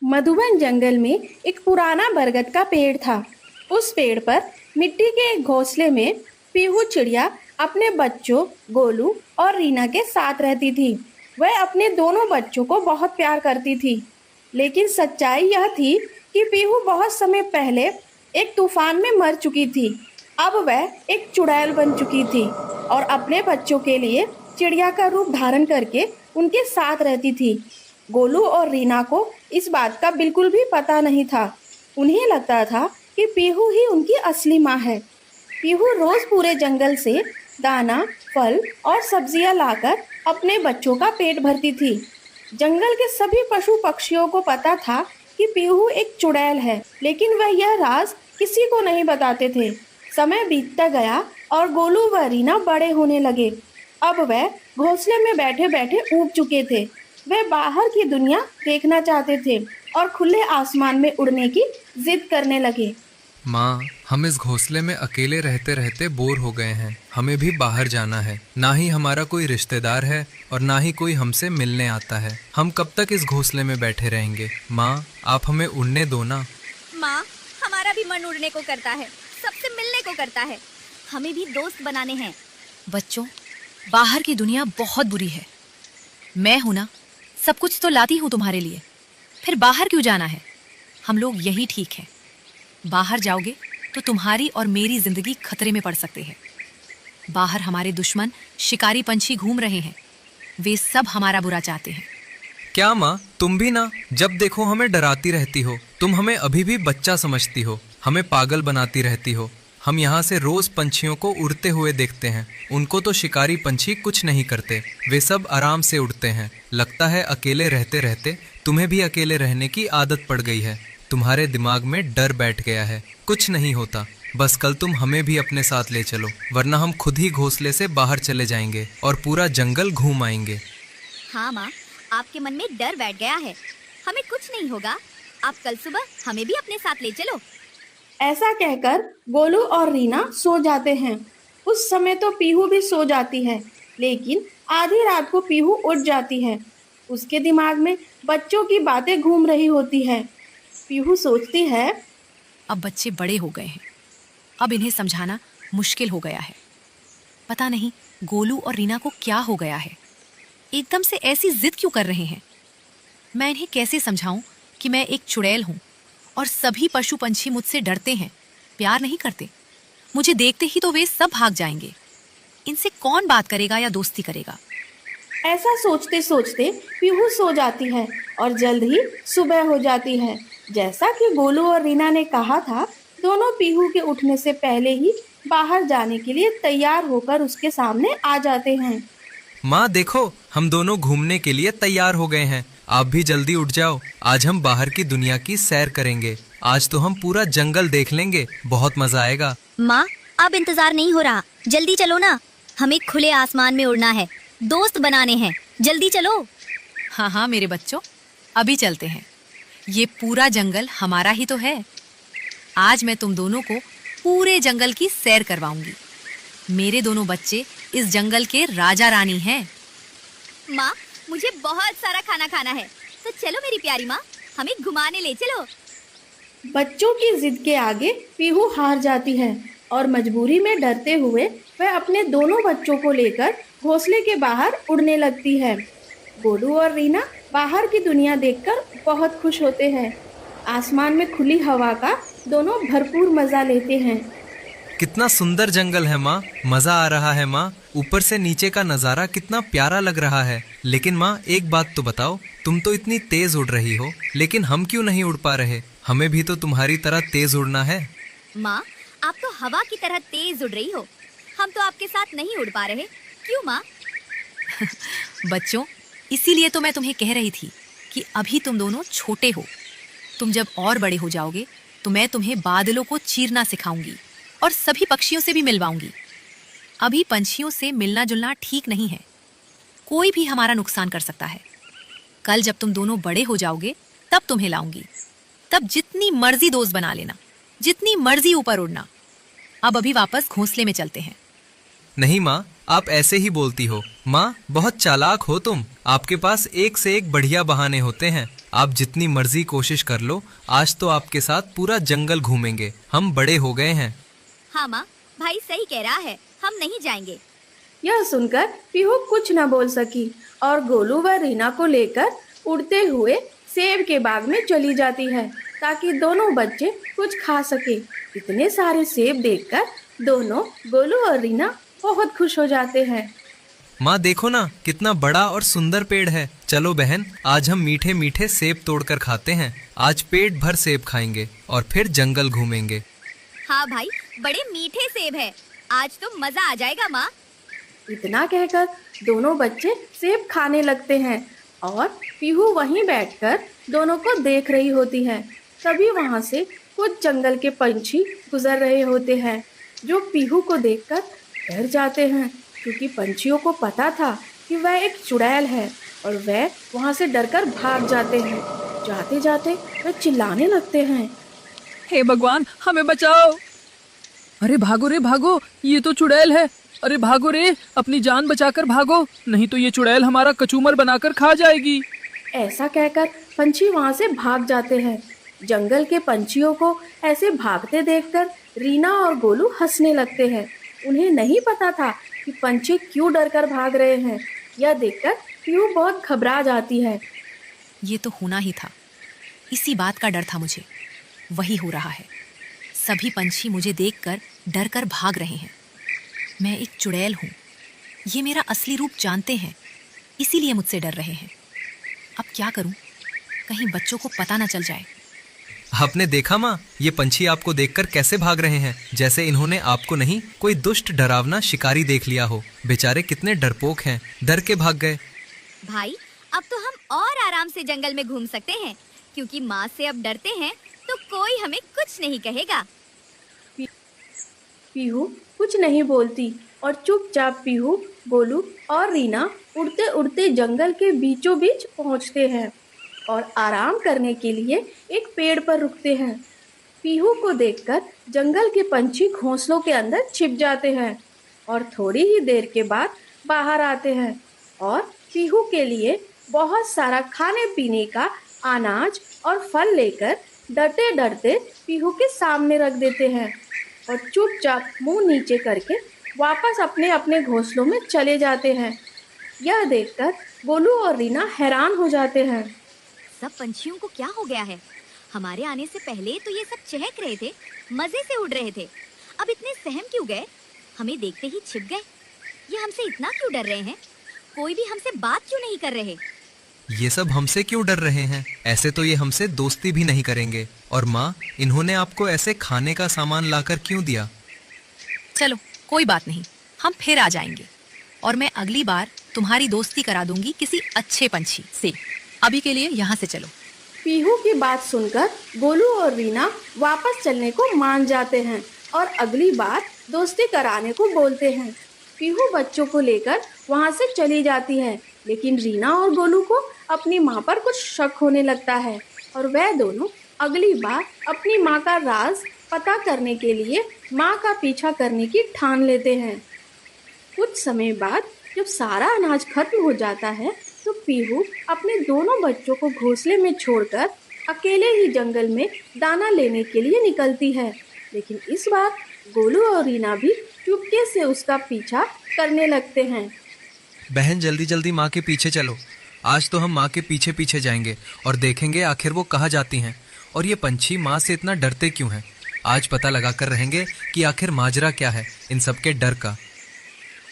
मधुबन जंगल में एक पुराना बरगद का पेड़ था। उस पेड़ पर मिट्टी के एक घोंसले में पीहू चिड़िया अपने बच्चों गोलू और रीना के साथ रहती थी। वह अपने दोनों बच्चों को बहुत प्यार करती थी, लेकिन सच्चाई यह थी कि पीहू बहुत समय पहले एक तूफान में मर चुकी थी। अब वह एक चुड़ैल बन चुकी थी और अपने बच्चों के लिए चिड़िया का रूप धारण करके उनके साथ रहती थी। गोलू और रीना को इस बात का बिल्कुल भी पता नहीं था। उन्हें लगता था कि पीहू ही उनकी असली माँ है। पीहू रोज पूरे जंगल से दाना, फल और सब्जियां लाकर अपने बच्चों का पेट भरती थी। जंगल के सभी पशु पक्षियों को पता था कि पीहू एक चुड़ैल है, लेकिन वह यह राज किसी को नहीं बताते थे। समय बीतता गया और गोलू व रीना बड़े होने लगे। अब वह घोंसले में बैठे बैठे ऊब चुके थे। वे बाहर की दुनिया देखना चाहते थे और खुले आसमान में उड़ने की जिद करने लगे। माँ, हम इस घोंसले में अकेले रहते रहते बोर हो गए हैं। हमें भी बाहर जाना है। ना ही हमारा कोई रिश्तेदार है और ना ही कोई हमसे मिलने आता है। हम कब तक इस घोंसले में बैठे रहेंगे? माँ, आप हमें उड़ने दो ना। माँ, हमारा भी मन उड़ने को करता है, सबसे मिलने को करता है। हमें भी दोस्त बनाने हैं। बच्चों, बाहर की दुनिया बहुत बुरी है। मैं हूं ना, सब कुछ तो लाती हूँ तुम्हारे लिए। फिर बाहर क्यों जाना है? हम लोग यही ठीक है। बाहर जाओगे तो तुम्हारी और मेरी जिंदगी खतरे में पड़ सकते हैं। बाहर हमारे दुश्मन शिकारी पंछी घूम रहे हैं। वे सब हमारा बुरा चाहते हैं। क्या माँ, तुम भी ना जब देखो हमें डराती रहती हो। तुम हमें अभी भी बच्चा समझती हो, हमें पागल बनाती रहती हो। हम यहाँ से रोज पंछियों को उड़ते हुए देखते हैं। उनको तो शिकारी पंछी कुछ नहीं करते, वे सब आराम से उड़ते हैं। लगता है अकेले रहते रहते तुम्हें भी अकेले रहने की आदत पड़ गई है। तुम्हारे दिमाग में डर बैठ गया है। कुछ नहीं होता, बस कल तुम हमें भी अपने साथ ले चलो, वरना हम खुद ही घोंसले से बाहर चले जाएंगे और पूरा जंगल घूम आएंगे। हाँ माँ, आपके मन में डर बैठ गया है। हमें कुछ नहीं होगा। आप कल सुबह हमें भी अपने साथ ले चलो। ऐसा कहकर गोलू और रीना सो जाते हैं। उस समय तो पीहू भी सो जाती है, लेकिन आधी रात को पीहू उठ जाती है। उसके दिमाग में बच्चों की बातें घूम रही होती है। पीहू सोचती है, अब बच्चे बड़े हो गए हैं, अब इन्हें समझाना मुश्किल हो गया है। पता नहीं गोलू और रीना को क्या हो गया है, एकदम से ऐसी जिद क्यों कर रहे हैं। मैं इन्हें कैसे समझाऊं कि मैं एक चुड़ैल हूं और सभी पशु पंछी मुझसे डरते हैं, प्यार नहीं करते। मुझे देखते ही तो वे सब भाग जाएंगे। इनसे कौन बात करेगा या दोस्ती करेगा? ऐसा सोचते सोचते पीहू सो जाती है और जल्द ही सुबह हो जाती है। जैसा कि गोलू और रीना ने कहा था, दोनों पीहू के उठने से पहले ही बाहर जाने के लिए तैयार होकर उसके सामने आ जाते हैं। माँ देखो, हम दोनों घूमने के लिए तैयार हो गए हैं। आप भी जल्दी उठ जाओ। आज हम बाहर की दुनिया की सैर करेंगे। आज तो हम पूरा जंगल देख लेंगे, बहुत मजा आएगा। माँ, अब इंतजार नहीं हो रहा, जल्दी चलो ना। हमें खुले आसमान में उड़ना है, दोस्त बनाने हैं, जल्दी चलो। हाँ हाँ मेरे बच्चों, अभी चलते हैं। ये पूरा जंगल हमारा ही तो है। आज मैं तुम दोनों को पूरे जंगल की सैर करवाऊंगी। मेरे दोनों बच्चे इस जंगल के राजा रानी हैं। माँ, मुझे बहुत सारा खाना खाना है, तो चलो मेरी प्यारी माँ, हमें घुमाने ले चलो। बच्चों की जिद के आगे पीहू हार जाती है और मजबूरी में डरते हुए वह अपने दोनों बच्चों को लेकर घोंसले के बाहर उड़ने लगती है। गोलू और रीना बाहर की दुनिया देखकर बहुत खुश होते हैं। आसमान में खुली हवा का दोनों भरपूर मजा लेते हैं। कितना सुंदर जंगल है माँ, मजा आ रहा है माँ। ऊपर से नीचे का नज़ारा कितना प्यारा लग रहा है। लेकिन माँ, एक बात तो बताओ, तुम तो इतनी तेज उड़ रही हो, लेकिन हम क्यों नहीं उड़ पा रहे? हमें भी तो तुम्हारी तरह तेज उड़ना है। माँ, आप तो हवा की तरह तेज उड़ रही हो, हम तो आपके साथ नहीं उड़ पा रहे। क्यों माँ? बच्चों, इसीलिए तो मैं तुम्हें कह रही थी कि अभी तुम दोनों छोटे हो। तुम जब और बड़े हो जाओगे तो मैं तुम्हें बादलों को चीरना सिखाऊंगी और सभी पक्षियों से भी मिलवाऊंगी। अभी पंछियों से मिलना जुलना ठीक नहीं है, कोई भी हमारा नुकसान कर सकता है। कल जब तुम दोनों बड़े हो जाओगे तब तुम्हें लाऊंगी। तब जितनी मर्जी दोस्त बना लेना, जितनी मर्जी ऊपर उड़ना। अब अभी वापस घोंसले में चलते हैं। नहीं माँ, आप ऐसे ही बोलती हो। माँ, बहुत चालाक हो तुम। आपके पास एक से एक बढ़िया बहाने होते हैं। आप जितनी मर्जी कोशिश कर लो, आज तो आपके साथ पूरा जंगल घूमेंगे। हम बड़े हो गए हैं। हाँ माँ, भाई सही कह रहा है, हम नहीं जाएंगे। यह सुनकर पीहू कुछ न बोल सकी और गोलू व रीना को लेकर उड़ते हुए सेब के बाग में चली जाती है ताकि दोनों बच्चे कुछ खा सके। इतने सारे सेब देखकर दोनों गोलू और रीना बहुत खुश हो जाते हैं। माँ देखो ना, कितना बड़ा और सुंदर पेड़ है। चलो बहन, आज हम मीठे मीठे सेब तोड़कर खाते हैं। आज पेट भर सेब खाएंगे और फिर जंगल घूमेंगे। हाँ भाई, बड़े मीठे सेब है, आज तो मजा आ जाएगा माँ। इतना कहकर दोनों बच्चे सेब खाने लगते हैं और पीहू वहीं बैठकर दोनों को देख रही होती है। तभी वहां से कुछ जंगल के पंछी गुजर रहे होते हैं जो पीहू को देखकर डर जाते हैं, क्योंकि पंछियों को पता था कि वह एक चुड़ैल है और वह वहां से डरकर भाग जाते हैं। जाते जाते वह चिल्लाने लगते हैं, हे भगवान, हमें बचाओ। अरे भागो रे भागो, ये तो चुड़ैल है। अरे भागो रे, अपनी जान बचाकर भागो, नहीं तो ये चुड़ैल हमारा कचूमर बनाकर खा जाएगी। ऐसा कहकर पंछी वहां से भाग जाते हैं। जंगल के पंछियों को ऐसे भागते देखकर रीना और गोलू हंसने लगते हैं। उन्हें नहीं पता था कि पंछी क्यों डरकर भाग रहे हैं। यह देखकर पीहू बहुत घबरा जाती है। ये तो होना ही था, इसी बात का डर था मुझे, वही हो रहा है। सभी पंछी मुझे देखकर डरकर भाग रहे हैं। मैं एक चुड़ैल हूँ, ये मेरा असली रूप जानते हैं, इसीलिए मुझसे डर रहे हैं। अब क्या करूँ, कहीं बच्चों को पता न चल जाए। आपने देखा माँ, ये पंछी आपको देखकर कैसे भाग रहे हैं, जैसे इन्होंने आपको नहीं कोई दुष्ट डरावना शिकारी देख लिया हो। बेचारे कितने डरपोक हैं, डर के भाग गए। भाई, अब तो हम और आराम से जंगल में घूम सकते हैं, क्योंकि माँ से अब डरते हैं तो कोई हमें कुछ नहीं कहेगा। पीहू कुछ नहीं बोलती और चुपचाप पीहू, गोलू और रीना उड़ते उड़ते जंगल के बीचों बीच पहुंचते हैं और आराम करने के लिए एक पेड़ पर रुकते हैं। पीहू को देखकर जंगल के पंछी घोंसलों के अंदर छिप जाते हैं और थोड़ी ही देर के बाद बाहर आते हैं और पीहू के लिए बहुत सारा खाने पीने का अनाज और फल लेकर डरते डरते पीहू के सामने रख देते हैं और चुपचाप मुंह नीचे करके वापस अपने अपने घोंसलों में चले जाते हैं। यह देखकर गोलू और रीना हैरान हो जाते हैं। सब पंछियों को क्या हो गया है? हमारे आने से पहले तो ये सब चहक रहे थे, मजे से उड़ रहे थे, अब इतने सहम क्यों गए? हमें देखते ही छिप गए। ये हमसे इतना क्यों डर रहे हैं? कोई भी हमसे बात क्यों नहीं कर रहे? ये सब हमसे क्यों डर रहे हैं? ऐसे तो ये हमसे दोस्ती भी नहीं करेंगे। और माँ, इन्होंने आपको ऐसे खाने का सामान लाकर क्यों दिया? चलो कोई बात नहीं, हम फिर आ जाएंगे और मैं अगली बार तुम्हारी दोस्ती करा दूंगी किसी अच्छे पंछी से। अभी के लिए यहाँ से चलो। पीहू की बात सुनकर गोलू और रीना वापस चलने को मान जाते हैं और अगली बार दोस्ती कराने को बोलते हैं। पीहू बच्चों को लेकर वहाँ से चली जाती है, लेकिन रीना और गोलू को अपनी माँ पर कुछ शक होने लगता है और वह दोनों अगली बार अपनी माँ का राज पता करने के लिए माँ का पीछा करने की ठान लेते हैं। कुछ समय बाद जब सारा अनाज खत्म हो जाता है तो पीहू अपने दोनों बच्चों को घोंसले में छोड़कर अकेले ही जंगल में दाना लेने के लिए निकलती है। लेकिन इस बार गोलू और रीना भी चुपके से उसका पीछा करने लगते हैं। बहन, जल्दी जल्दी माँ के पीछे चलो। आज तो हम माँ के पीछे पीछे जाएंगे और देखेंगे आखिर वो कहाँ जाती हैं और ये पंछी माँ से इतना डरते क्यों हैं। आज पता लगा कर रहेंगे कि आखिर माजरा क्या है इन सबके डर का।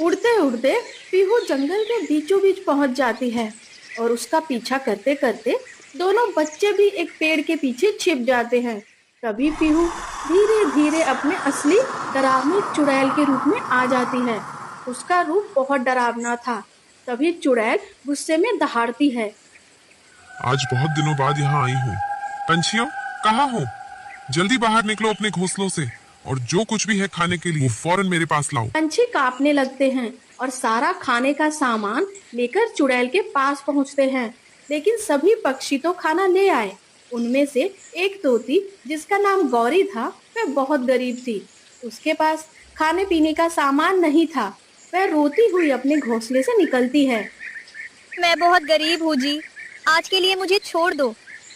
उड़ते उड़ते पीहू जंगल के बीचों बीच पहुंच जाती है और उसका पीछा करते करते दोनों बच्चे भी एक पेड़ के पीछे छिप जाते हैं। तभी पीहू धीरे धीरे अपने असली डरावनी चुड़ैल के रूप में आ जाती है। उसका रूप बहुत डरावना था। तभी चुड़ैल गुस्से में दहाड़ती है, आज बहुत दिनों बाद यहाँ आई हूँ। पंछियों, कहाँ हो? जल्दी बाहर निकलो अपने घोंसलों से और जो कुछ भी है खाने के लिए वो फौरन मेरे पास लाओ। पंछी कांपने लगते हैं और सारा खाने का सामान लेकर चुड़ैल के पास पहुँचते हैं, लेकिन सभी पक्षी तो खाना ले आए। उनमें से एक तोती जिसका नाम गौरी था, वह बहुत गरीब थी। उसके पास खाने पीने का सामान नहीं था। वह रोती हुई अपने घोंसले से निकलती है। मैं बहुत गरीब हूँ जी, आज के लिए मुझे छोड़ दो।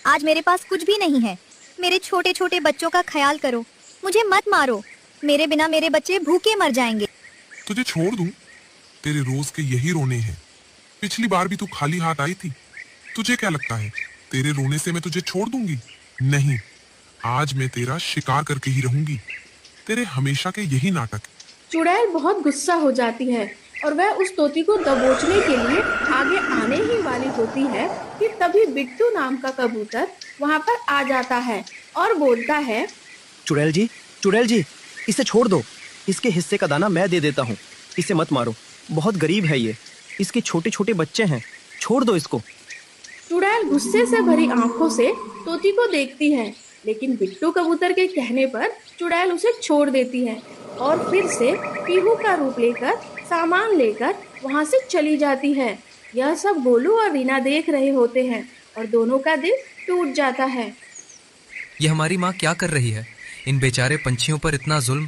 आज मेरे पास कुछ भी नहीं है। मेरे छोटे छोटे बच्चों का ख्याल करो, मुझे मत मारो। मेरे बिना मेरे बच्चे भूखे मर जाएंगे। तुझे छोड़ दूं? तेरे रोज के यही रोने हैं। पिछली बार भी तू खाली हाथ आई थी। तुझे क्या लगता है तेरे रोने से मैं तुझे छोड़ दूंगी? नहीं, आज मैं तेरा शिकार करके ही रहूंगी। तेरे हमेशा के यही नाटक। चुड़ैल बहुत गुस्सा हो जाती है और वह उस तोती को दबोचने के लिए आगे आने ही वाली होती है कि तभी बिट्टू नाम का कबूतर वहां पर आ जाता है और बोलता है, चुड़ैल जी, इसे छोड़ दो। इसके हिस्से का दाना मैं दे देता हूँ। इसे मत मारो, बहुत गरीब है ये। इसके छोटे छोटे बच्चे हैं, छोड़ दो इसको। चुड़ैल गुस्से से भरी आंखों से तोती को देखती है, लेकिन बिट्टू कबूतर के कहने पर चुड़ैल उसे छोड़ देती है और फिर से पीहू का रूप लेकर सामान लेकर वहां से चली जाती है। यह सब गोलू और रीना देख रहे होते हैं और दोनों का दिल टूट जाता है। ये हमारी माँ क्या कर रही है? इन बेचारे पंछियों पर इतना जुल्म।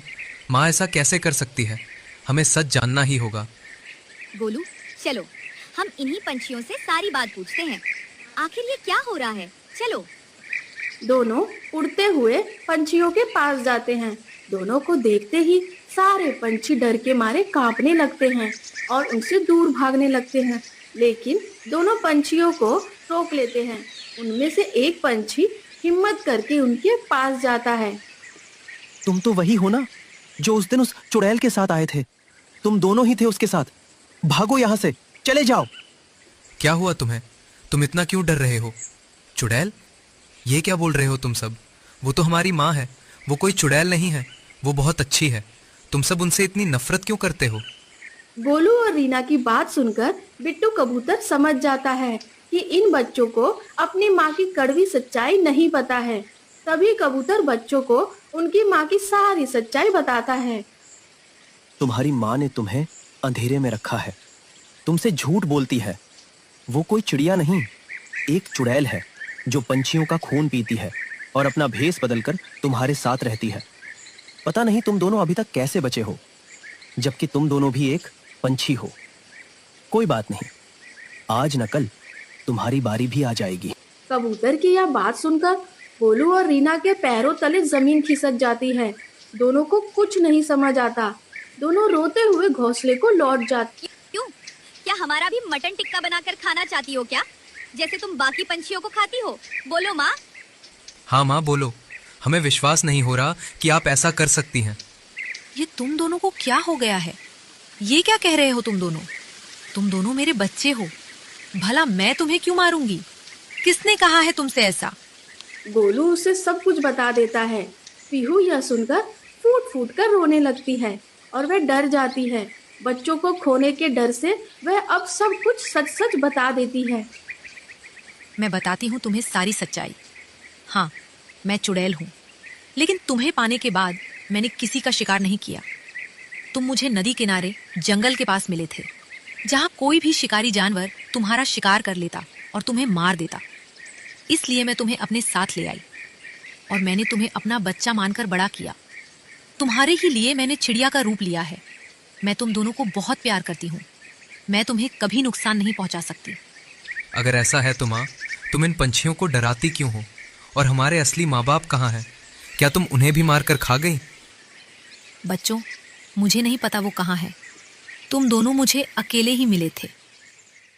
माँ ऐसा कैसे कर सकती है? हमें सच जानना ही होगा। गोलू, चलो हम इन्हीं पंछियों से सारी बात पूछते हैं। आखिर ये क्या हो रहा है? चलो। दोनों उड़ते हुए पंछियों के पास जाते हैं। दोनों को देखते ही सारे पंछी डर के मारे कांपने लगते हैं और उनसे दूर भागने लगते हैं, लेकिन दोनों पंछियों को रोक लेते हैं। उनमें से एक पंछी हिम्मत करके उनके पास जाता है। तुम तो वही हो ना जो उस दिन उस चुड़ैल के साथ आए थे? तुम दोनों ही थे उसके साथ। भागो यहाँ से, चले जाओ। क्या हुआ तुम्हें? तुम इतना क्यों डर रहे हो? चुड़ैल? ये क्या बोल रहे हो तुम सब? वो तो हमारी माँ है। वो कोई चुड़ैल नहीं है, वो बहुत अच्छी है। तुम सब उनसे इतनी नफरत क्यों करते हो? गोलू और रीना की बात सुनकर बिट्टू कबूतर समझ जाता है कि इन बच्चों को अपनी माँ की कड़वी सच्चाई नहीं पता है। तभी कबूतर बच्चों को उनकी माँ की सारी सच्चाई बताता है। तुम्हारी माँ ने तुम्हें अंधेरे में रखा है, तुमसे झूठ बोलती है। वो कोई चिड़िया नहीं, एक चुड़ैल है जो पंछियों का खून पीती है और अपना भेष बदलकर तुम्हारे साथ रहती है। पता नहीं तुम दोनों अभी तक कैसे बचे हो, जबकि तुम दोनों भी एक पंछी हो। कोई बात नहीं, आज न कल तुम्हारी बारी भी आ जाएगी। कबूतर की यह बात सुनकर गोलू और रीना के पैरों तले जमीन खिसक जाती है। दोनों को कुछ नहीं समझ आता। दोनों रोते हुए घोंसले को लौट जाती। क्यों? क्या हमारा भी मटन टिक्का बनाकर खाना चाहती हो क्या, जैसे तुम बाकी पंछियों को खाती हो? बोलो माँ। हाँ माँ, बोलो। हमें विश्वास नहीं हो रहा कि आप ऐसा कर सकती हैं। ये तुम दोनों को क्या हो गया है? ये क्या कह रहे हो तुम दोनों? तुम दोनों मेरे बच्चे हो, भला मैं तुम्हें क्यों मारूंगी? किसने कहा है तुमसे ऐसा? गोलू उसे सब कुछ बता देता है। पीहू यह सुनकर फूट फूट कर रोने लगती है और वह डर जाती है। बच्चों को खोने के डर से वह अब सब कुछ सच सच बता देती है। मैं बताती हूँ तुम्हें सारी सच्चाई। हाँ, मैं चुड़ैल हूँ, लेकिन तुम्हें पाने के बाद मैंने किसी का शिकार नहीं किया। तुम मुझे नदी किनारे जंगल के पास मिले थे, जहाँ कोई भी शिकारी जानवर तुम्हारा शिकार कर लेता और तुम्हें मार देता। इसलिए मैं तुम्हें अपने साथ ले आई और मैंने तुम्हें अपना बच्चा मानकर बड़ा किया। तुम्हारे ही लिए मैंने चिड़िया का रूप लिया है। मैं तुम दोनों को बहुत प्यार करती हूँ। मैं तुम्हें कभी नुकसान नहीं पहुँचा सकती। अगर ऐसा है तो माँ, तुम इन पंछियों को डराती क्यों हो? और हमारे असली माँ बाप कहाँ हैं? क्या तुम उन्हें भी मार कर खा गई? बच्चों, मुझे नहीं पता वो कहाँ है। तुम दोनों मुझे अकेले ही मिले थे।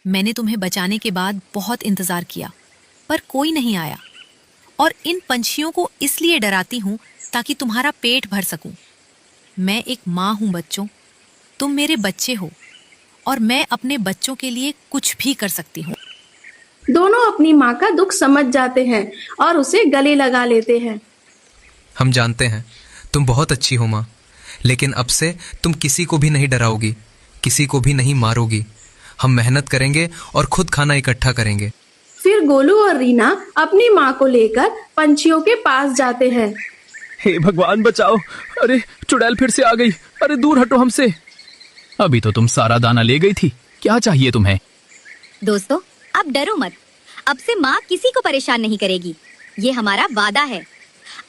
मैंने तुम्हें बचाने के बाद बहुत इंतजार किया, पर कोई नहीं आया। और इन पंछियों को इसलिए डराती हूँ ताकि तुम्हारा पेट भर सकूं। मैं एक माँ हूँ बच्चों, तुम मेरे बच्चे हो और मैं अपने बच्चों के लिए कुछ भी कर सकती हूँ। दोनों अपनी माँ का दुख समझ जाते हैं और उसे गले लगा लेते हैं। हम जानते हैं तुम बहुत अच्छी हो माँ, लेकिन अब से तुम किसी को भी नहीं डराओगी, किसी को भी नहीं मारोगी। हम मेहनत करेंगे और खुद खाना इकट्ठा करेंगे। फिर गोलू और रीना अपनी माँ को लेकर पंछियों के पास जाते हैं। हे भगवान बचाओ! अरे चुड़ैल फिर से आ गई। अरे दूर हटो हमसे। अभी तो तुम सारा दाना ले गई थी, क्या चाहिए तुम्हें? दोस्तों, अब डरो मत। अब से माँ किसी को परेशान नहीं करेगी, ये हमारा वादा है।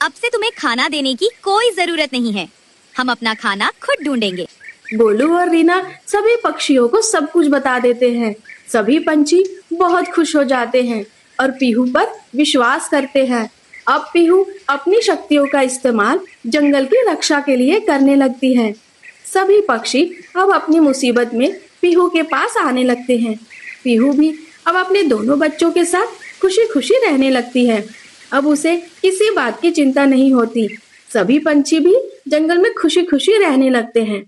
अब से तुम्हें खाना देने की कोई जरूरत नहीं है। हम अपना खाना खुद ढूंढेंगे। गोलू और रीना सभी पक्षियों को सब कुछ बता देते हैं। सभी पंछी बहुत खुश हो जाते हैं। और पीहू पर विश्वास करते हैं। अब पीहू अपनी शक्तियों का इस्तेमाल जंगल की रक्षा के लिए करने लगती है। सभी पक्षी अब अपनी मुसीबत में पीहू के पास आने लगते हैं। पीहू भी अब अपने दोनों बच्चों के साथ खुशी खुशी रहने लगती है। अब उसे किसी बात की चिंता नहीं होती। सभी पंछी भी जंगल में खुशी खुशी रहने लगते हैं।